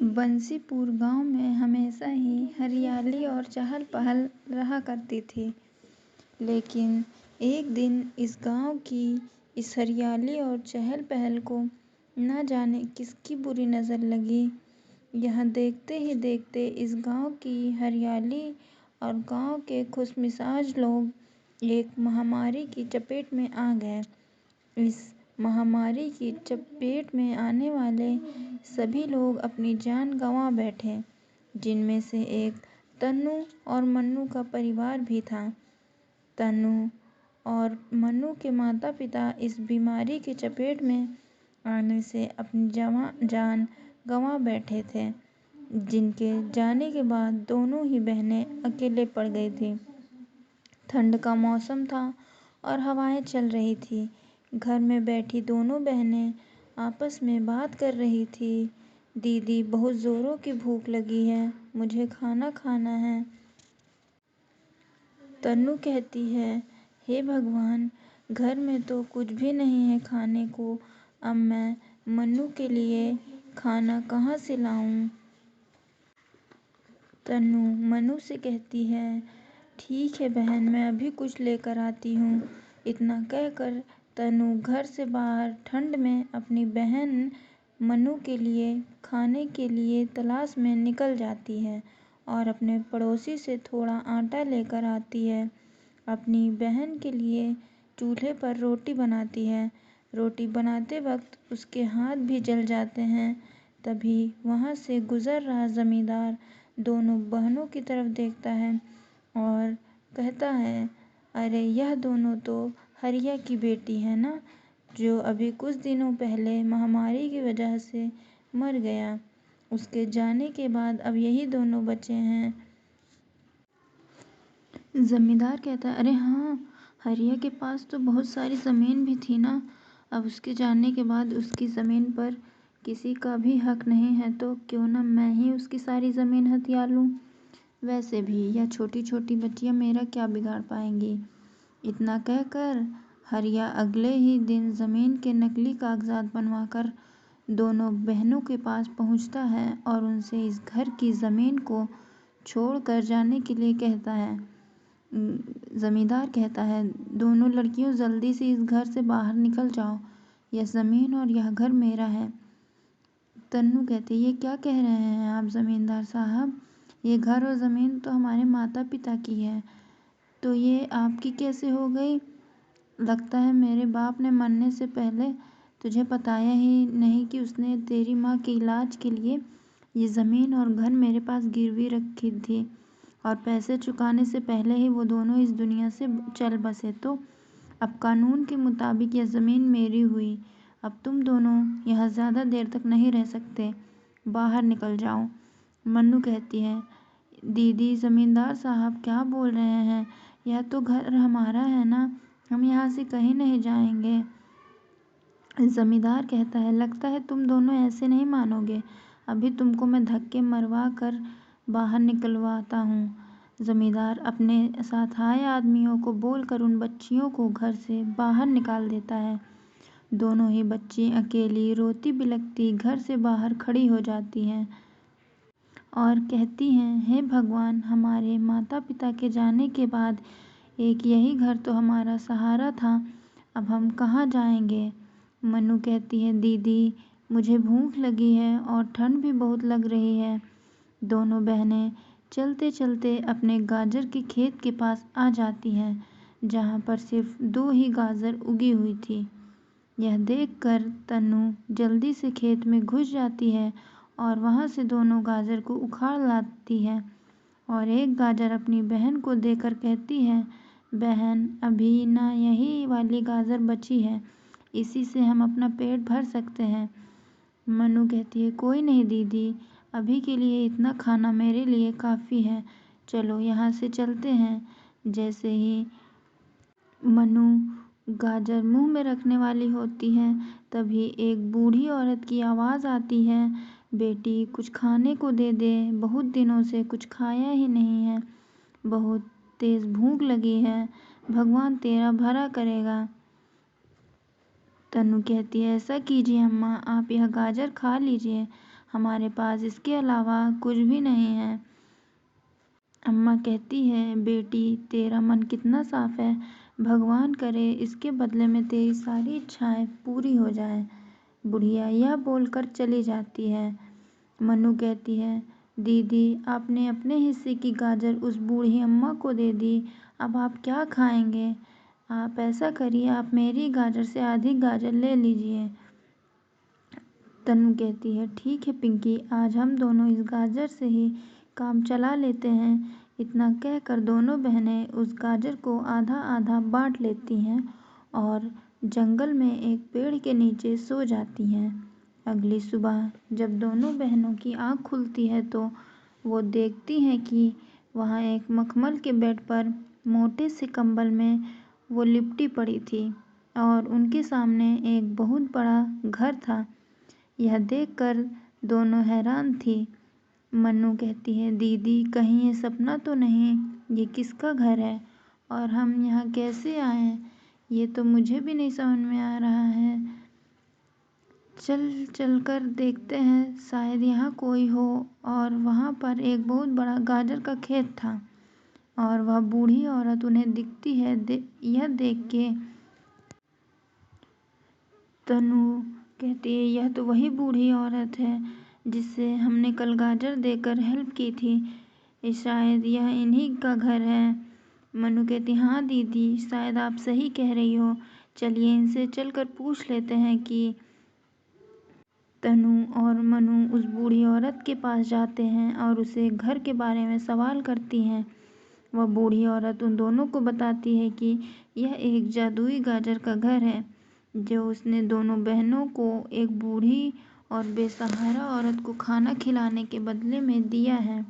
बंसीपुर गांव में हमेशा ही हरियाली और चहल पहल रहा करती थी। लेकिन एक दिन इस गांव की इस हरियाली और चहल पहल को न जाने किसकी बुरी नज़र लगी। यहाँ देखते ही देखते इस गांव की हरियाली और गांव के खुशमिजाज लोग एक महामारी की चपेट में आ गए। इस महामारी की चपेट में आने वाले सभी लोग अपनी जान गंवा बैठे, जिनमें से एक तन्नू और मन्नू का परिवार भी था। तन्नू और मन्नू के माता पिता इस बीमारी की चपेट में आने से अपनी जान गंवा बैठे थे, जिनके जाने के बाद दोनों ही बहनें अकेले पड़ गई थी। ठंड का मौसम था और हवाएं चल रही थी। घर में बैठी दोनों बहनें आपस में बात कर रही थी। दीदी, बहुत जोरों की भूख लगी है, मुझे खाना खाना है। तन्नू कहती है, हे भगवान, घर में तो कुछ भी नहीं है खाने को। अब मैं मन्नू के लिए खाना कहाँ से लाऊं? तन्नू मन्नू से कहती है, ठीक है बहन, मैं अभी कुछ लेकर आती हूँ। इतना कहकर तन्नू घर से बाहर ठंड में अपनी बहन मन्नू के लिए खाने के लिए तलाश में निकल जाती है और अपने पड़ोसी से थोड़ा आटा लेकर आती है। अपनी बहन के लिए चूल्हे पर रोटी बनाती है। रोटी बनाते वक्त उसके हाथ भी जल जाते हैं। तभी वहाँ से गुजर रहा जमींदार दोनों बहनों की तरफ देखता है और कहता है, अरे यह दोनों तो हरिया की बेटी है ना, जो अभी कुछ दिनों पहले महामारी की वजह से मर गया। उसके जाने के बाद अब यही दोनों बचे हैं। जमींदार कहता है, अरे हाँ, हरिया के पास तो बहुत सारी ज़मीन भी थी ना। अब उसके जाने के बाद उसकी ज़मीन पर किसी का भी हक नहीं है, तो क्यों ना मैं ही उसकी सारी ज़मीन हथिया लूँ। वैसे भी यह छोटी छोटी बच्चियाँ मेरा क्या बिगाड़ पाएंगी। इतना कहकर हरिया अगले ही दिन ज़मीन के नकली कागजात बनवाकर दोनों बहनों के पास पहुँचता है और उनसे इस घर की ज़मीन को छोड़ कर जाने के लिए कहता है। जमींदार कहता है, दोनों लड़कियों, जल्दी से इस घर से बाहर निकल जाओ। यह ज़मीन और यह घर मेरा है। तन्नू कहते, ये क्या कह रहे हैं आप जमींदार साहब? ये घर और ज़मीन तो हमारे माता पिता की है, तो ये आपकी कैसे हो गई? लगता है मेरे बाप ने मरने से पहले तुझे बताया ही नहीं कि उसने तेरी माँ के इलाज के लिए ये ज़मीन और घर मेरे पास गिरवी रखी थी, और पैसे चुकाने से पहले ही वो दोनों इस दुनिया से चल बसे। तो अब कानून के मुताबिक यह ज़मीन मेरी हुई। अब तुम दोनों यहाँ ज़्यादा देर तक नहीं रह सकते, बाहर निकल जाओ। मन्नू कहती है, दीदी, ज़मींदार साहब क्या बोल रहे हैं? यह तो घर हमारा है ना, हम यहाँ से कहीं नहीं जाएंगे। ज़मींदार कहता है, लगता है तुम दोनों ऐसे नहीं मानोगे। अभी तुमको मैं धक्के मरवा कर बाहर निकलवाता हूँ। ज़मींदार अपने साथ आए आदमियों को बोलकर उन बच्चियों को घर से बाहर निकाल देता है। दोनों ही बच्ची अकेली रोती बिलखती घर से बाहर खड़ी हो जाती हैं और कहती हैं, हे भगवान, हमारे माता पिता के जाने के बाद एक यही घर तो हमारा सहारा था, अब हम कहाँ जाएंगे। मन्नू कहती है, दीदी, मुझे भूख लगी है और ठंड भी बहुत लग रही है। दोनों बहनें चलते चलते अपने गाजर के खेत के पास आ जाती हैं, जहाँ पर सिर्फ 2 ही गाजर उगी हुई थी। यह देखकर तन्नू जल्दी से खेत में घुस जाती है और वहाँ से दोनों गाजर को उखाड़ लाती है और एक गाजर अपनी बहन को देकर कहती है, बहन, अभी ना यही वाली गाजर बची है, इसी से हम अपना पेट भर सकते हैं। मन्नू कहती है, कोई नहीं दीदी, अभी के लिए इतना खाना मेरे लिए काफ़ी है, चलो यहाँ से चलते हैं। जैसे ही मन्नू गाजर मुंह में रखने वाली होती है, तभी एक बूढ़ी औरत की आवाज़ आती है, बेटी, कुछ खाने को दे दे, बहुत दिनों से कुछ खाया ही नहीं है, बहुत तेज़ भूख लगी है, भगवान तेरा भला करेगा। तन्नू कहती है, ऐसा कीजिए अम्मा, आप यह गाजर खा लीजिए, हमारे पास इसके अलावा कुछ भी नहीं है। अम्मा कहती है, बेटी तेरा मन कितना साफ है, भगवान करे इसके बदले में तेरी सारी इच्छाएं पूरी हो जाएं। बुढ़िया यह बोलकर चली जाती है। मनु कहती है, दीदी आपने अपने हिस्से की गाजर उस बूढ़ी अम्मा को दे दी, अब आप क्या खाएंगे? आप ऐसा करिए, आप मेरी गाजर से आधी गाजर ले लीजिए। तनु कहती है, ठीक है पिंकी, आज हम दोनों इस गाजर से ही काम चला लेते हैं। इतना कहकर दोनों बहनें उस गाजर को आधा आधा बांट लेती हैं और जंगल में एक पेड़ के नीचे सो जाती हैं। अगली सुबह जब दोनों बहनों की आँख खुलती है तो वो देखती हैं कि वहाँ एक मखमल के बेड पर मोटे से कंबल में वो लिपटी पड़ी थी और उनके सामने एक बहुत बड़ा घर था। यह देखकर दोनों हैरान थी। मन्नू कहती है, दीदी कहीं ये सपना तो नहीं? ये किसका घर है और हम यहाँ कैसे आए हैं? ये तो मुझे भी नहीं समझ में आ रहा है। चल कर देखते हैं, शायद यहाँ कोई हो। और वहाँ पर एक बहुत बड़ा गाजर का खेत था और वह बूढ़ी औरत उन्हें दिखती है। यह देख के तनु कहती है, यह तो वही बूढ़ी औरत है जिससे हमने कल गाजर देकर हेल्प की थी। शायद यह इन्हीं का घर है। मनु कहती, हाँ दीदी शायद आप सही कह रही हो, चलिए इनसे चलकर पूछ लेते हैं कि। तनु और मनु उस बूढ़ी औरत के पास जाते हैं और उसे घर के बारे में सवाल करती हैं। वह बूढ़ी औरत उन दोनों को बताती है कि यह एक जादुई गाजर का घर है जो उसने दोनों बहनों को एक बूढ़ी और बेसहारा औरत को खाना खिलाने के बदले में दिया है।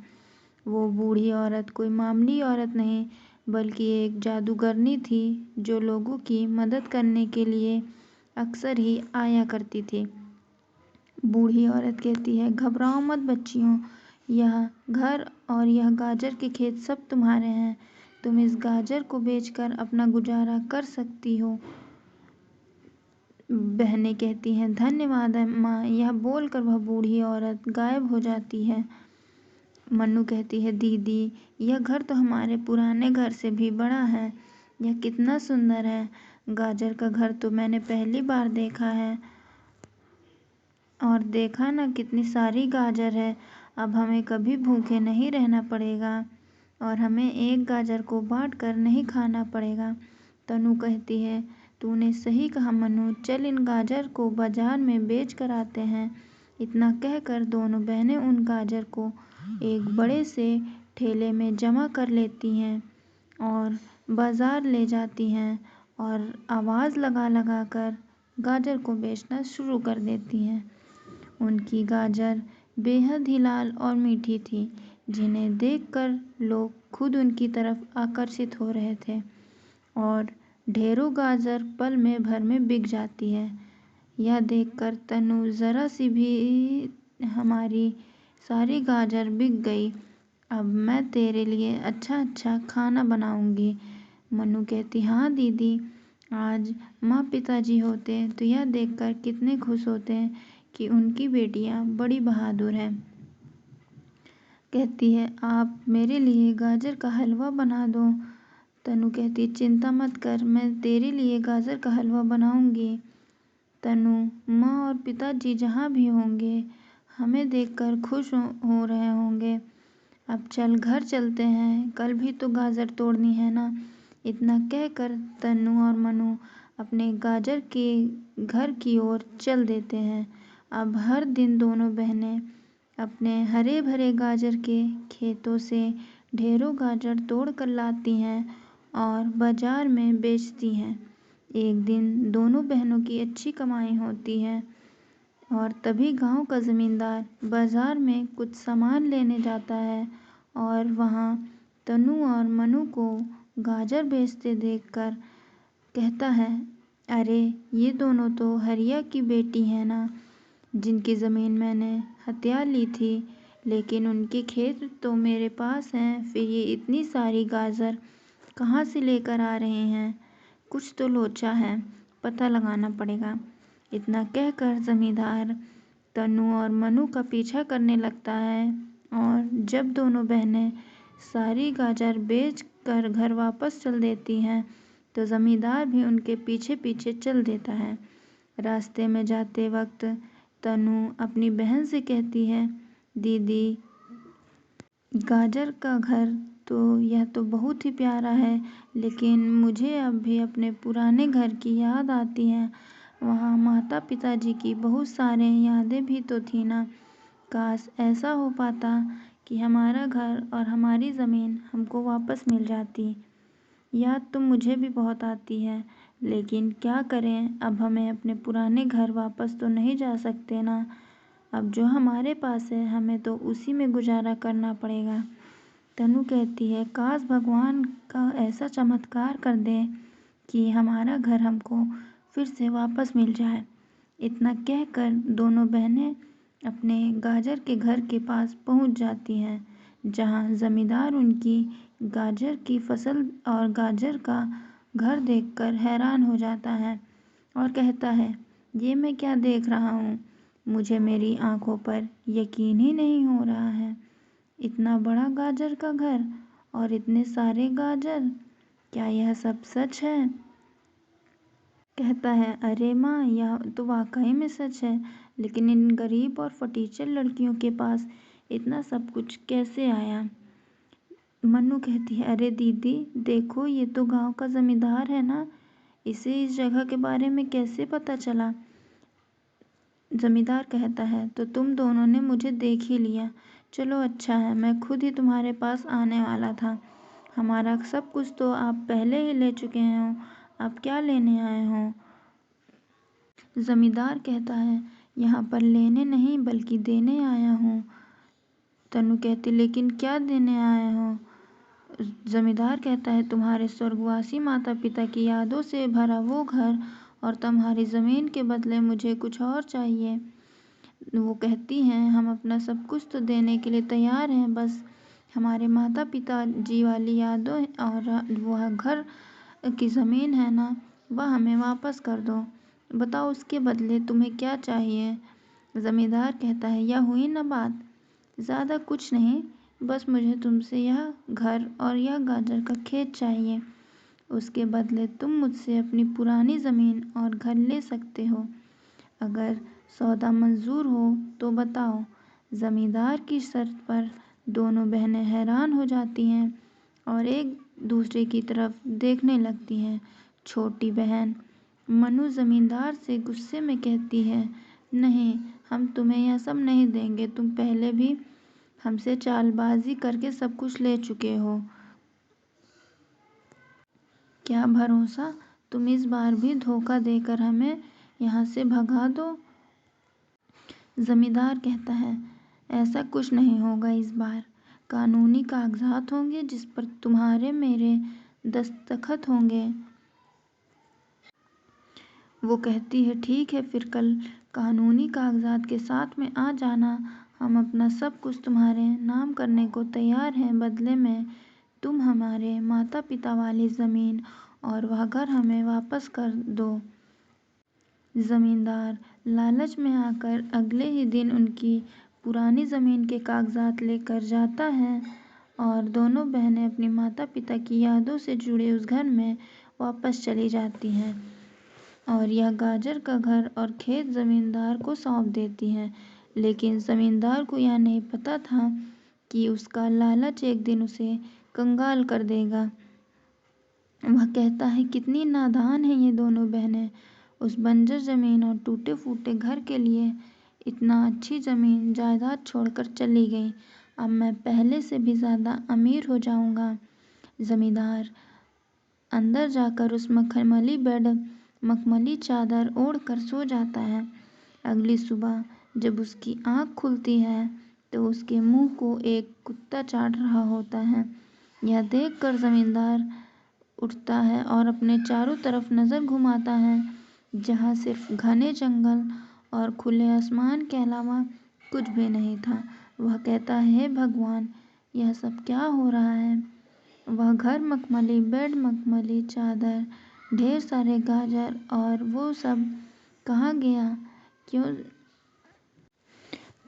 वो बूढ़ी औरत कोई मामूली औरत नहीं बल्कि एक जादूगरनी थी जो लोगों की मदद करने के लिए अक्सर ही आया करती थी। बूढ़ी औरत कहती है, घबराओ मत बच्चियों, यह घर और यह गाजर के खेत सब तुम्हारे हैं। तुम इस गाजर को बेचकर अपना गुजारा कर सकती हो। बहनें कहती हैं, धन्यवाद अम्मा। यह बोलकर वह बूढ़ी औरत गायब हो जाती है। मन्नू कहती है, दीदी यह घर तो हमारे पुराने घर से भी बड़ा है। यह कितना सुंदर है। गाजर का घर तो मैंने पहली बार देखा है। और देखा ना कितनी सारी गाजर है। अब हमें कभी भूखे नहीं रहना पड़ेगा और हमें एक गाजर को बांट कर नहीं खाना पड़ेगा। तनु कहती है, तूने सही कहा मनु, चल इन गाजर को बाजार में बेच कर आते हैं। इतना कहकर दोनों बहनें उन गाजर को एक बड़े से ठेले में जमा कर लेती हैं और बाजार ले जाती हैं और आवाज़ लगा लगा कर गाजर को बेचना शुरू कर देती हैं। उनकी गाजर बेहद ही लाल और मीठी थी, जिन्हें देखकर लोग खुद उनकी तरफ आकर्षित हो रहे थे और ढेरों गाजर पल में भर में बिक जाती है। यह देखकर तनु ज़रा सी भी, हमारी सारी गाजर बिक गई, अब मैं तेरे लिए अच्छा अच्छा खाना बनाऊंगी। मनु कहती, हाँ दीदी, आज माँ पिताजी होते तो यह देखकर कितने खुश होते कि उनकी बेटियाँ बड़ी बहादुर हैं। कहती है, आप मेरे लिए गाजर का हलवा बना दो। तनु कहती, चिंता मत कर, मैं तेरे लिए गाजर का हलवा बनाऊंगी। तनु, माँ और पिताजी जहाँ भी होंगे हमें देखकर खुश हो रहे होंगे। अब चल घर चलते हैं, कल भी तो गाजर तोड़नी है ना। इतना कहकर तनु और मनु अपने गाजर के घर की ओर चल देते हैं। अब हर दिन दोनों बहनें अपने हरे भरे गाजर के खेतों से ढेरों गाजर तोड़ कर लाती हैं और बाजार में बेचती हैं। एक दिन दोनों बहनों की अच्छी कमाई होती है और तभी गांव का ज़मींदार बाजार में कुछ सामान लेने जाता है और वहाँ तनु और मनु को गाजर बेचते देखकर कहता है, अरे ये दोनों तो हरिया की बेटी हैं ना, जिनकी ज़मीन मैंने हथिया ली थी, लेकिन उनके खेत तो मेरे पास हैं, फिर ये इतनी सारी गाजर कहाँ से लेकर आ रहे हैं? कुछ तो लोचा है, पता लगाना पड़ेगा। इतना कहकर ज़मींदार तनु और मनु का पीछा करने लगता है और जब दोनों बहनें सारी गाजर बेच कर घर वापस चल देती हैं तो जमींदार भी उनके पीछे पीछे चल देता है। रास्ते में जाते वक्त तनु अपनी बहन से कहती है, दीदी, गाजर का घर तो यह तो बहुत ही प्यारा है, लेकिन मुझे अब भी अपने पुराने घर की याद आती है। वहाँ माता पिताजी की बहुत सारे यादें भी तो थी ना। काश ऐसा हो पाता कि हमारा घर और हमारी ज़मीन हमको वापस मिल जाती। याद तो मुझे भी बहुत आती है, लेकिन क्या करें, अब हमें अपने पुराने घर वापस तो नहीं जा सकते ना। अब जो हमारे पास है हमें तो उसी में गुजारा करना पड़ेगा। तनु कहती है, काश भगवान का ऐसा चमत्कार कर दे कि हमारा घर हमको फिर से वापस मिल जाए। इतना कहकर दोनों बहनें अपने गाजर के घर के पास पहुंच जाती हैं, जहां जमींदार उनकी गाजर की फसल और गाजर का घर देखकर हैरान हो जाता है और कहता है, ये मैं क्या देख रहा हूँ, मुझे मेरी आंखों पर यकीन ही नहीं हो रहा है। इतना बड़ा गाजर का घर और इतने सारे गाजर, क्या यह सब सच है? कहता है, अरे माँ, यह तो वाकई में सच है, लेकिन इन गरीब और फटीचर लड़कियों के पास इतना सब कुछ कैसे आया? मन्नू कहती है, अरे दीदी देखो, ये तो गांव का जमींदार है ना, इसे इस जगह के बारे में कैसे पता चला? जमींदार कहता है, तो तुम दोनों ने मुझे देख ही लिया। चलो अच्छा है, मैं खुद ही तुम्हारे पास आने वाला था। हमारा सब कुछ तो आप पहले ही ले चुके हो, आप क्या लेने आए हो? जमींदार कहता है, यहाँ पर लेने नहीं बल्कि देने आया हूँ। तनु कहती, लेकिन क्या देने आए हो? जमींदार कहता है, तुम्हारे स्वर्गवासी माता पिता की यादों से भरा वो घर और तुम्हारी ज़मीन के बदले मुझे कुछ और चाहिए। वो कहती हैं, हम अपना सब कुछ तो देने के लिए तैयार हैं, बस हमारे माता पिता जी वाली यादों और वह घर की ज़मीन है ना, वह हमें वापस कर दो। बताओ उसके बदले तुम्हें क्या चाहिए? ज़मींदार कहता है, यह हुई ना बात, ज़्यादा कुछ नहीं, बस मुझे तुमसे यह घर और यह गाजर का खेत चाहिए। उसके बदले तुम मुझसे अपनी पुरानी ज़मीन और घर ले सकते हो। अगर सौदा मंजूर हो तो बताओ। ज़मींदार की शर्त पर दोनों बहनें हैरान हो जाती हैं और एक दूसरे की तरफ देखने लगती हैं। छोटी बहन मनु ज़मींदार से गुस्से में कहती है, नहीं, हम तुम्हें यह सब नहीं देंगे, तुम पहले भी हमसे चालबाजी करके सब कुछ ले चुके हो। क्या भरोसा तुम इस बार भी धोखा देकर हमें यहाँ से भगा दो? जमींदार कहता है, ऐसा कुछ नहीं होगा इस बार। कानूनी कागजात होंगे जिस पर तुम्हारे मेरे दस्तखत होंगे। वो कहती है, ठीक है, फिर कल कानूनी कागजात के साथ में आ जाना। हम अपना सब कुछ तुम्हारे नाम करने को तैयार हैं, बदले में तुम हमारे माता पिता वाली ज़मीन और वह घर हमें वापस कर दो। ज़मींदार लालच में आकर अगले ही दिन उनकी पुरानी ज़मीन के कागजात लेकर जाता है और दोनों बहनें अपनी माता पिता की यादों से जुड़े उस घर में वापस चली जाती हैं और यह गाजर का घर और खेत ज़मींदार को सौंप देती हैं। लेकिन ज़मींदार को यह नहीं पता था कि उसका लालच एक दिन उसे कंगाल कर देगा। वह कहता है, कितनी नादान हैं ये दोनों बहनें। उस बंजर ज़मीन और टूटे फूटे घर के लिए इतना अच्छी ज़मीन जायदाद छोड़कर चली गई। अब मैं पहले से भी ज़्यादा अमीर हो जाऊंगा। ज़मींदार अंदर जाकर उस मखमली चादर ओढ़कर सो जाता है। अगली सुबह जब उसकी आँख खुलती है तो उसके मुंह को एक कुत्ता चाट रहा होता है। यह देखकर ज़मींदार उठता है और अपने चारों तरफ नज़र घुमाता है, जहाँ सिर्फ घने जंगल और खुले आसमान के अलावा कुछ भी नहीं था। वह कहता है, हे भगवान, यह सब क्या हो रहा है? वह घर, मखमली बेड, मखमली चादर, ढेर सारे गाजर और वो सब कहाँ गया? क्यों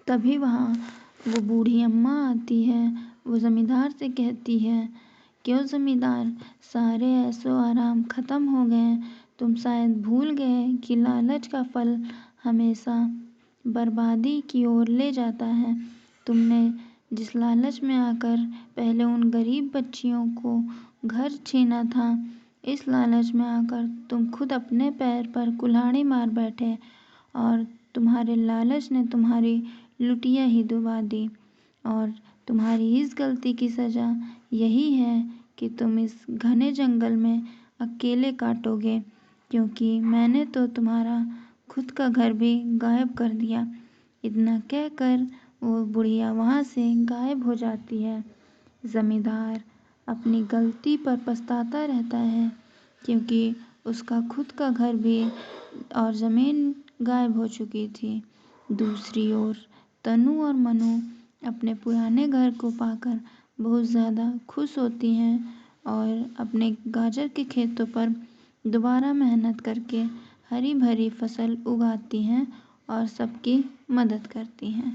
تبھی وہاں وہ بوڑھی اماں آتی ہے۔ وہ زمیندار سے کہتی ہے، کیوں زمیندار، سارے عیش و آرام ختم ہو گئے؟ تم شاید بھول گئے کہ لالچ کا پھل ہمیشہ بربادی کی اور لے جاتا ہے۔ تم نے جس لالچ میں آ کر پہلے ان غریب بچیوں کو گھر چھینا تھا، اس لالچ میں آ کر تم خود اپنے پیر پر کلہاڑی مار بیٹھے اور تمہارے لالچ نے تمہاری لٹیاں ہی ڈبا دی، اور تمہاری اس غلطی کی سزا یہی ہے کہ تم اس گھنے جنگل میں اکیلے کاٹو گے، کیونکہ میں نے تو تمہارا خود کا گھر بھی غائب کر دیا۔ اتنا کہہ کر وہ بڑھیا وہاں سے غائب ہو جاتی ہے۔ زمیندار اپنی غلطی پر پچھتاتا رہتا ہے، کیونکہ اس کا خود کا گھر بھی اور زمین غائب ہو چکی تھی۔ دوسری اور تنو اور منو اپنے پرانے گھر کو پا کر بہت زیادہ خوش ہوتی ہیں اور اپنے گاجر کے کھیتوں پر دوبارہ محنت کر کے ہری بھری فصل اگاتی ہیں اور سب کی مدد کرتی ہیں۔